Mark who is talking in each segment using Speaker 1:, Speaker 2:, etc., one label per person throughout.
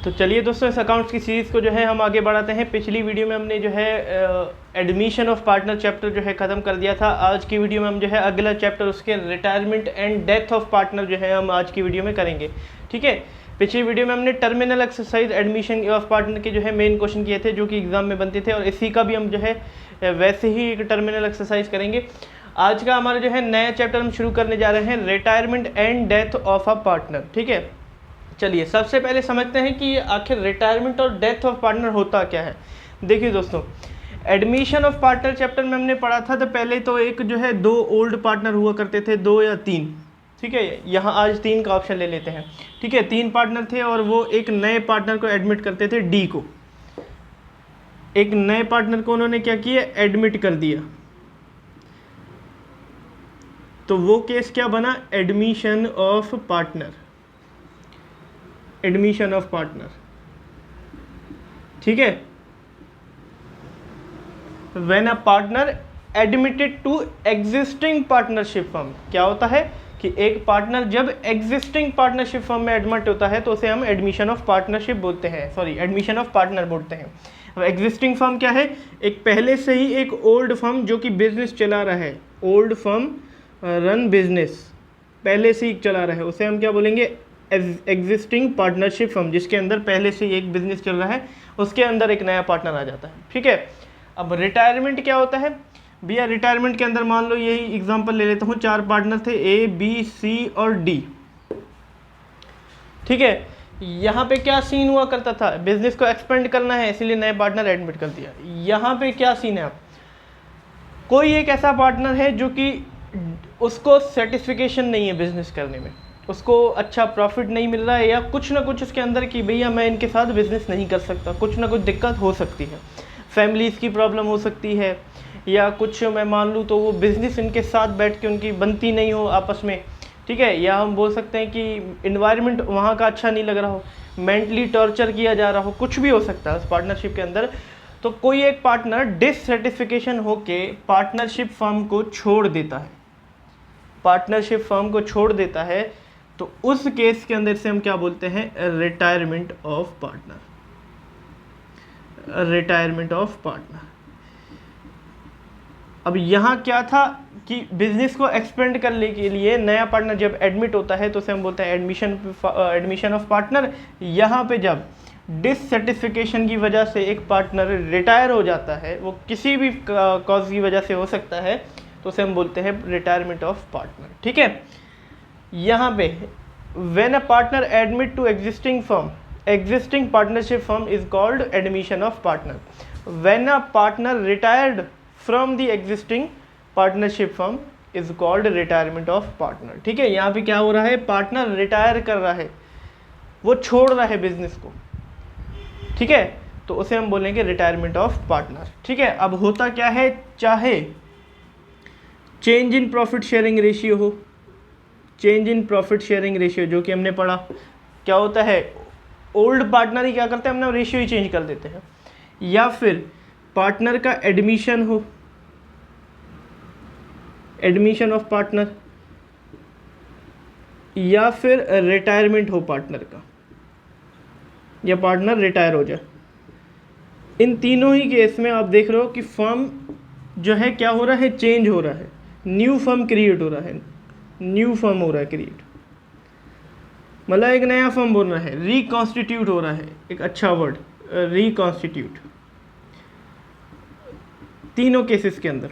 Speaker 1: तो चलिए दोस्तों, इस अकाउंट्स की सीरीज़ को जो है हम आगे बढ़ाते हैं। पिछली वीडियो में हमने जो है एडमिशन ऑफ पार्टनर चैप्टर जो है ख़त्म कर दिया था। आज की वीडियो में हम जो है अगला चैप्टर उसके retirement and death of partner जो है हम आज की वीडियो में करेंगे। ठीक है, पिछली वीडियो में हमने terminal exercise admission of partner के जो है मेन क्वेश्चन किए थे जो कि एग्जाम में बनते थे, और इसी का भी हम जो है वैसे ही एक टर्मिनल एक्सरसाइज करेंगे। आज का हमारा जो है नया चैप्टर हम शुरू करने जा रहे हैं, retirement and death of a partner. ठीक है, चलिए सबसे पहले समझते हैं कि आखिर रिटायरमेंट और डेथ ऑफ पार्टनर होता क्या है। देखिए दोस्तों, एडमिशन ऑफ पार्टनर चैप्टर में हमने पढ़ा था, तो पहले तो एक जो है दो ओल्ड पार्टनर हुआ करते थे, दो या तीन। ठीक है, यहाँ आज तीन का ऑप्शन ले लेते हैं। ठीक है, तीन पार्टनर थे और वो एक नए पार्टनर को एडमिट करते थे, डी को। एक नए पार्टनर को उन्होंने क्या किया, एडमिट कर दिया, तो वो केस क्या बना, admission of partner. Admission of partner, ठीक है। When a partner admitted to existing partnership firm, क्या होता है कि एक पार्टनर जब एग्जिस्टिंग पार्टनरशिप फर्म में एडमिट होता है तो उसे हम एडमिशन ऑफ पार्टनरशिप बोलते हैं, सॉरी एडमिशन ऑफ पार्टनर बोलते हैं। अब एग्जिस्टिंग फर्म क्या है, एक पहले से ही एक ओल्ड फर्म जो कि बिजनेस चला रहा है, ओल्ड फर्म रन बिजनेस पहले से ही चला रहा है, उसे हम क्या बोलेंगे, एग्जिस्टिंग पार्टनरशिप फर्म, जिसके अंदर पहले से एक बिजनेस चल रहा है, उसके अंदर एक नया पार्टनर आ जाता है। ठीक है, अब रिटायरमेंट क्या होता है भैया, रिटायरमेंट के अंदर मान लो यही एग्जांपल ले लेता हूँ, चार पार्टनर थे, ए बी सी और डी। ठीक है, यहाँ पे क्या सीन हुआ करता था, बिजनेस को एक्सपेंड करना है इसीलिए नए पार्टनर एडमिट कर दिया। यहाँ पे क्या सीन है, कोई एक ऐसा पार्टनर है जो कि उसको सेटिस्फिकेशन नहीं है बिजनेस करने में, उसको अच्छा प्रॉफिट नहीं मिल रहा है, या कुछ ना कुछ उसके अंदर कि भैया मैं इनके साथ बिजनेस नहीं कर सकता, कुछ ना कुछ दिक्कत हो सकती है, फैमिलीज़ की प्रॉब्लम हो सकती है, या कुछ मैं मान लूँ तो वो बिज़नेस इनके साथ बैठ के उनकी बनती नहीं हो आपस में। ठीक है, या हम बोल सकते हैं कि इन्वायरमेंट वहाँ का अच्छा नहीं लग रहा हो, मेंटली टॉर्चर किया जा रहा हो, कुछ भी हो सकता है उस पार्टनरशिप के अंदर। तो कोई एक पार्टनर डिससेटिस्फिकेशन होके पार्टनरशिप फर्म को छोड़ देता है, पार्टनरशिप फर्म को छोड़ देता है, तो उस केस के अंदर से हम क्या बोलते हैं, retirement of partner. Retirement of partner. अब यहाँ क्या था कि बिजनेस को एक्सपेंड करने के लिए नया पार्टनर जब एडमिट होता है तो उसे हम बोलते हैं एडमिशन ऑफ पार्टनर। यहाँ पे जब डिससेटिस्फिकेशन की वजह से एक पार्टनर रिटायर हो जाता है, वो किसी भी कॉज की वजह से हो सकता है, तो उसे हम बोलते हैं रिटायरमेंट ऑफ पार्टनर। ठीक है, यहाँ पे when a partner admit to existing firm, existing partnership firm is called admission of partner. When a partner retired from the existing partnership firm is called retirement of partner. ठीक है, यहाँ पे क्या हो रहा है, पार्टनर रिटायर कर रहा है, वो छोड़ रहा है बिजनेस को। ठीक है, तो उसे हम बोलेंगे रिटायरमेंट ऑफ पार्टनर। ठीक है, अब होता क्या है, चाहे change in profit sharing ratio हो, change in profit sharing ratio जो कि हमने पढ़ा, क्या होता है, ओल्ड पार्टनर ही क्या करते हैं, हमने रेशियो ही चेंज कर देते हैं, या फिर पार्टनर का एडमिशन हो, एडमिशन ऑफ पार्टनर, या फिर रिटायरमेंट हो पार्टनर का, या पार्टनर रिटायर हो जाए। इन तीनों ही केस में आप देख रहे हो कि फर्म जो है क्या हो रहा है, चेंज हो रहा है, न्यू फर्म क्रिएट हो रहा है, न्यू फर्म हो रहा है क्रिएट, मतलब एक नया फर्म बन रहा है, रिकॉन्स्टिट्यूट हो रहा है, एक अच्छा वर्ड, रिकॉन्स्टिट्यूट, तीनों केसेस के अंदर।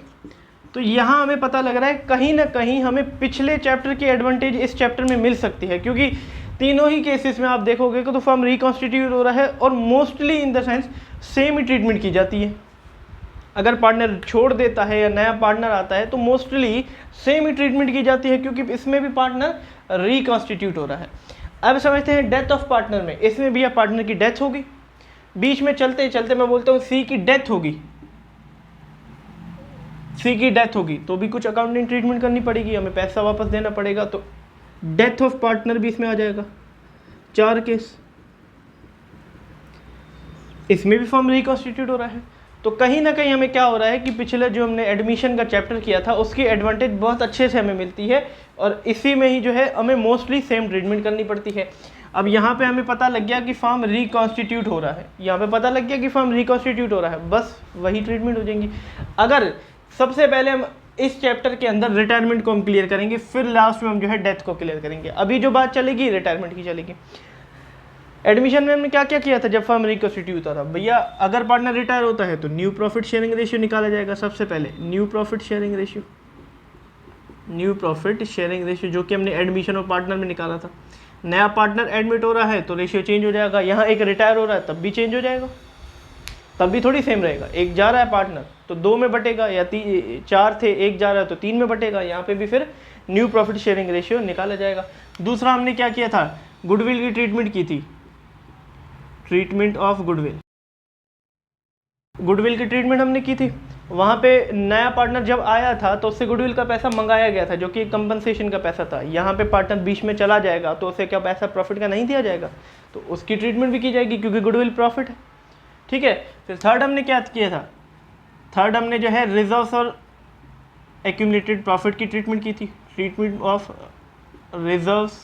Speaker 1: तो यहाँ हमें पता लग रहा है कहीं ना कहीं हमें पिछले चैप्टर की एडवांटेज इस चैप्टर में मिल सकती है, क्योंकि तीनों ही केसेस में आप देखोगे कि तो फर्म रिकॉन्स्टिट्यूट हो रहा है और mostly in the sense same he treatment की जाती है। अगर पार्टनर छोड़ देता है या नया पार्टनर आता है तो मोस्टली सेम ही ट्रीटमेंट की जाती है, क्योंकि इसमें भी पार्टनर रिकॉन्स्टिट्यूट हो रहा है। अब समझते हैं डेथ ऑफ पार्टनर में, इसमें भी पार्टनर की डेथ होगी, बीच में चलते चलते मैं बोलता हूँ सी की डेथ होगी, सी की डेथ होगी तो भी कुछ अकाउंटिंग ट्रीटमेंट करनी पड़ेगी, हमें पैसा वापस देना पड़ेगा, तो डेथ ऑफ पार्टनर भी इसमें आ जाएगा। चार केस, इसमें भी फर्म रिकॉन्स्टिट्यूट हो रहा है। तो कहीं ना कहीं हमें क्या हो रहा है कि पिछले जो हमने एडमिशन का चैप्टर किया था उसकी एडवांटेज बहुत अच्छे से हमें मिलती है, और इसी में ही जो है हमें मोस्टली सेम ट्रीटमेंट करनी पड़ती है। अब यहाँ पे हमें पता लग गया कि फॉर्म रिकॉन्स्टिट्यूट हो रहा है, यहाँ पे पता लग गया कि फॉर्म रिकॉन्स्टिट्यूट हो रहा है, बस वही ट्रीटमेंट हो जाएंगी। अगर सबसे पहले हम इस चैप्टर के अंदर रिटायरमेंट को हम क्लियर करेंगे, फिर लास्ट में हम जो है डेथ को क्लियर करेंगे। अभी जो बात चलेगी रिटायरमेंट की चलेगी। एडमिशन में हमने क्या क्या किया था जब फर्म रिकॉन्स्टिट्यूट होता था? भैया अगर पार्टनर रिटायर होता है तो न्यू प्रॉफिट शेयरिंग रेशियो निकाला जाएगा। सबसे पहले new profit sharing ratio, new profit sharing ratio जो कि हमने एडमिशन और पार्टनर में निकाला था। नया पार्टनर एडमिट हो रहा है तो रेशियो चेंज हो जाएगा। यहाँ एक रिटायर हो रहा है तब भी चेंज हो जाएगा, तब भी थोड़ी सेम रहेगा। एक जा रहा है पार्टनर तो 2 में बटेगा, या 4 थे, एक जा रहा है तो 3 में बटेगा। यहाँ पे भी फिर न्यू प्रॉफिट शेयरिंग रेशियो निकाला जाएगा। दूसरा हमने क्या किया था? गुडविल की ट्रीटमेंट की थी, ट्रीटमेंट ऑफ गुडविल। गुडविल की ट्रीटमेंट हमने की थी। वहाँ पे नया पार्टनर जब आया था तो उससे गुडविल का पैसा मंगाया गया था जो कि कंपनसेशन का पैसा था। यहाँ पे पार्टनर बीच में चला जाएगा तो उसे क्या पैसा प्रॉफिट का नहीं दिया जाएगा, तो उसकी ट्रीटमेंट भी की जाएगी क्योंकि गुडविल प्रॉफिट है। ठीक है, फिर थर्ड हमने क्या किया था? थर्ड हमने जो है रिजर्व्स और एक्यूमुलेटेड प्रॉफिट की ट्रीटमेंट की थी, treatment of reserves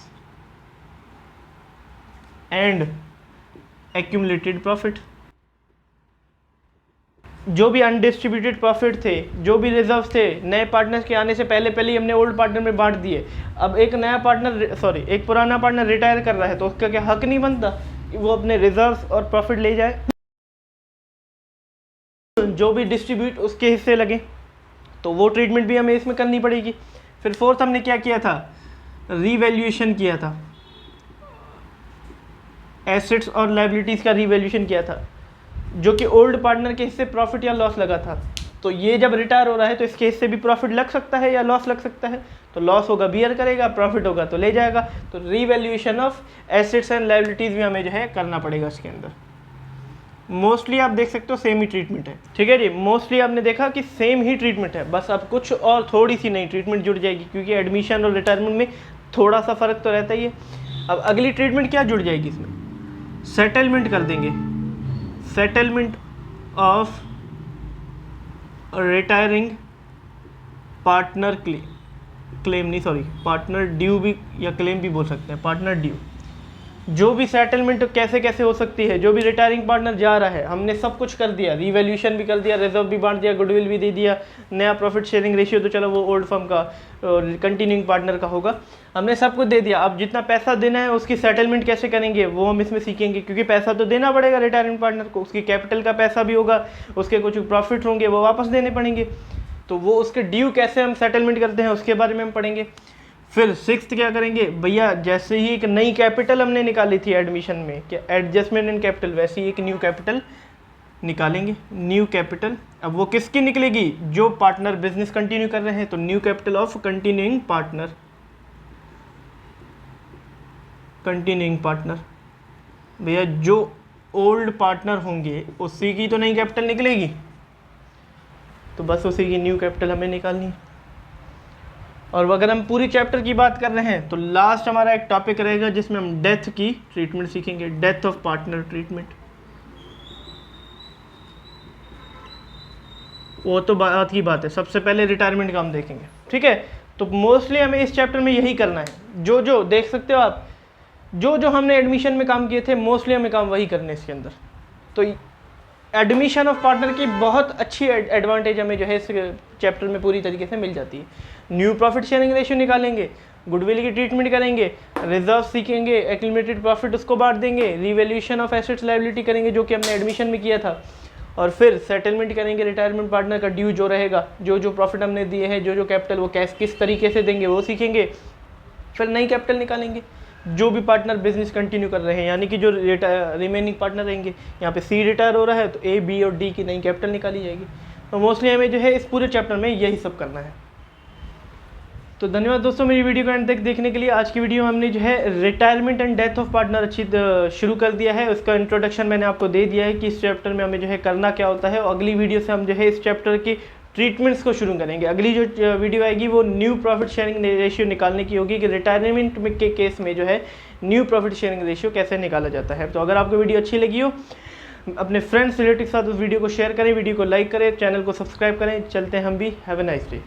Speaker 1: and accumulated profit. जो भी अनडिस्ट्रीब्यूटेड प्रॉफिट थे, जो भी रिजर्व थे, नए पार्टनर के आने से पहले ही हमने ओल्ड पार्टनर में बांट दिए। अब एक नया पार्टनर एक पुराना पार्टनर रिटायर कर रहा है तो उसका क्या हक नहीं बनता कि वो अपने रिजर्व और प्रॉफिट ले जाए? जो भी डिस्ट्रीब्यूट उसके हिस्से लगे, तो वो ट्रीटमेंट भी हमें इसमें करनी पड़ेगी। फिर फोर्थ हमने क्या किया था? रीवैल्यूएशन किया था, एसेट्स और लायबिलिटीज़ का रीवैल्यूएशन किया था, जो कि ओल्ड पार्टनर के हिस्से प्रॉफिट या लॉस लगा था। तो ये जब रिटायर हो रहा है तो इसके हिस्से भी प्रॉफिट लग सकता है या लॉस लग सकता है, तो लॉस होगा बियर करेगा, प्रॉफिट होगा तो ले जाएगा। तो revaluation of assets and liabilities भी हमें जो है करना पड़ेगा इसके अंदर। मोस्टली आप देख सकते हो सेम ही ट्रीटमेंट है। ठीक है जी, मोस्टली आपने देखा कि सेम ही ट्रीटमेंट है, बस अब कुछ और थोड़ी सी नई ट्रीटमेंट जुड़ जाएगी क्योंकि एडमिशन और रिटायरमेंट में थोड़ा सा फ़र्क तो रहता ही है। अब अगली ट्रीटमेंट क्या जुड़ जाएगी इसमें? सेटलमेंट कर देंगे, settlement of retiring partner claim नहीं, सॉरी, पार्टनर ड्यू भी या क्लेम भी बोल सकते हैं, पार्टनर ड्यू। जो भी सेटलमेंट कैसे कैसे हो सकती है, जो भी रिटायरिंग पार्टनर जा रहा है, हमने सब कुछ कर दिया, रिवैल्यूएशन भी कर दिया, रिजर्व भी बांट दिया, गुडविल भी दे दिया, नया प्रॉफिट शेयरिंग रेशियो तो चलो वो ओल्ड फर्म का कंटिन्यूइंग पार्टनर का होगा, हमने सब कुछ दे दिया। अब जितना पैसा देना है उसकी सेटलमेंट कैसे करेंगे वो हम इसमें सीखेंगे, क्योंकि पैसा तो देना पड़ेगा रिटायरिंग पार्टनर को, उसकी कैपिटल का पैसा भी होगा, उसके कुछ प्रॉफिट होंगे वो वापस देने पड़ेंगे, तो वो उसके ड्यू कैसे हम सेटलमेंट करते हैं उसके बारे में हम पढ़ेंगे। फिर सिक्स्थ क्या करेंगे भैया, जैसे ही एक नई कैपिटल हमने निकाली थी एडमिशन में, क्या एडजस्टमेंट इन कैपिटल, वैसे ही एक न्यू कैपिटल निकालेंगे, न्यू कैपिटल। अब वो किसकी निकलेगी? जो पार्टनर बिजनेस कंटिन्यू कर रहे हैं, तो new capital of continuing partner, continuing partner. भैया जो ओल्ड पार्टनर होंगे उसी की तो नई कैपिटल निकलेगी, तो बस उसी की न्यू कैपिटल हमें निकालनी है। और अगर हम पूरी चैप्टर की बात कर रहे हैं तो लास्ट हमारा एक टॉपिक रहेगा जिसमें हम डेथ की ट्रीटमेंट सीखेंगे, डेथ ऑफ पार्टनर ट्रीटमेंट। वो तो बात की बात है, सबसे पहले रिटायरमेंट का हम देखेंगे। ठीक है, तो मोस्टली हमें इस चैप्टर में यही करना है। जो जो देख सकते हो आप, जो जो हमने एडमिशन में काम किए थे मोस्टली हमें काम वही करने इसके अंदर। तो एडमिशन ऑफ पार्टनर की बहुत अच्छी एडवांटेज हमें जो है इस चैप्टर में पूरी तरीके से मिल जाती है। न्यू प्रॉफिट शेयरिंग रेशियो निकालेंगे, गुडविल की ट्रीटमेंट करेंगे, रिजर्व सीखेंगे, एक्यूमुलेटेड प्रॉफिट उसको बांट देंगे, रिवैल्यूएशन ऑफ एसेट्स लायबिलिटी करेंगे जो कि हमने एडमिशन में किया था, और फिर सेटलमेंट करेंगे रिटायरमेंट पार्टनर का ड्यू जो रहेगा, जो जो प्रॉफिट हमने दिए हैं, जो जो कैपिटल वो कैश किस तरीके से देंगे वो सीखेंगे। फिर नई कैपिटल निकालेंगे, जो भी पार्टनर बिजनेस कंटिन्यू कर रहे हैं, यानी कि जो रिमेनिंग पार्टनर रहेंगे, यहाँ पे सी रिटायर हो रहा है तो ए, बी और डी की नई कैपिटल निकाली जाएगी। तो मोस्टली हमें जो है इस पूरे चैप्टर में यही सब करना है। तो धन्यवाद दोस्तों मेरी वीडियो को एंड तक देखने के लिए। आज की वीडियो में हमने जो है retirement and death of partner अच्छी शुरू कर दिया है, उसका इंट्रोडक्शन मैंने आपको दे दिया है कि इस चैप्टर में हमें जो है करना क्या होता है। और अगली वीडियो से हम जो है इस चैप्टर की ट्रीटमेंट्स को शुरू करेंगे। अगली जो वीडियो आएगी वो न्यू प्रॉफिट शेयरिंग रेशियो निकालने की होगी कि रिटायरमेंट के केस में जो है न्यू प्रॉफिट शेयरिंग रेशियो कैसे निकाला जाता है। तो अगर आपको वीडियो अच्छी लगी हो, अपने फ्रेंड्स रिलेटिव के साथ उस वीडियो को शेयर करें, वीडियो को लाइक करें, चैनल को सब्सक्राइब करें। चलते हैं हम भी। Have a nice day.